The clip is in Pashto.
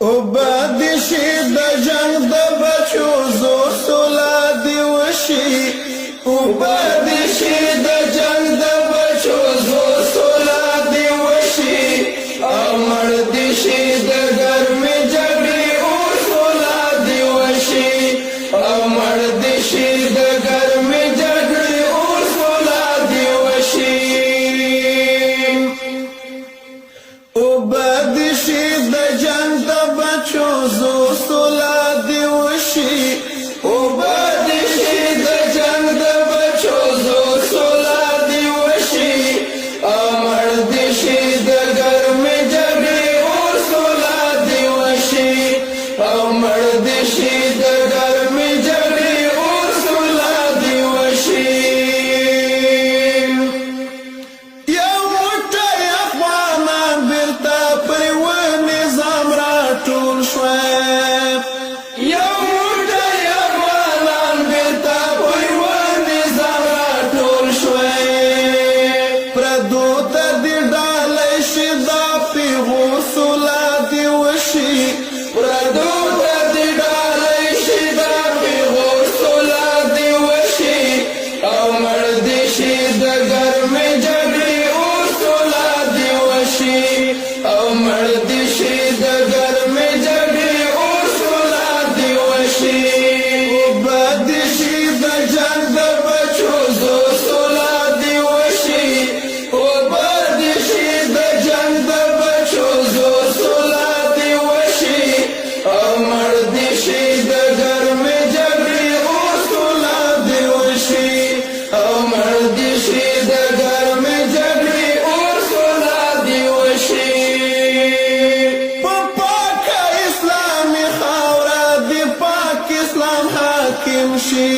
اوبه شي د جنگ د بچو زو سولا دی وشي اوبه شي د جنگ د بچو زو سولا دی وشي امر دی شي د ګرمي جګړې او سولا دی وشي امر دی شي د ګرمي جګړې او سولا دی وشي اوبه شي د جنگ د بچو زو سولا دی وشي اوبه شي د جنگ د بچو زو سولا دی وشي امر دی شي د ګرمي جګړې او سولا دی وشي امر دی شي د ګرمي جګړې او سولا دی وشي یو موټی افغانان بیرته پر و نظام راټول شوی یو موټی افغانان بیرته پر و نظام راټول شوی پردو ته دې ډالۍ شي دا پیغو سولا دې وشي پردو ته دې ډالۍ شي دا پیغو سولا دې وشي او مړ دې شي د ګرمۍ جګړې او سولا دې وشي او مړ دې شي د ګرمۍ جګړې او سولا دې وشي اوبه دې شي د جنګ د بچو زو سولا دې وشي اوبه دې شي د جنګ د بچو زو سولا دې وشي او مړ دې شي د ګرمۍ جګړې او سولا دې وشي او مړ دې شي د ګرمۍ جګړې او سولا دې وشي په پاکه اسلامي خاوره دې پاک اسلام حاکم شي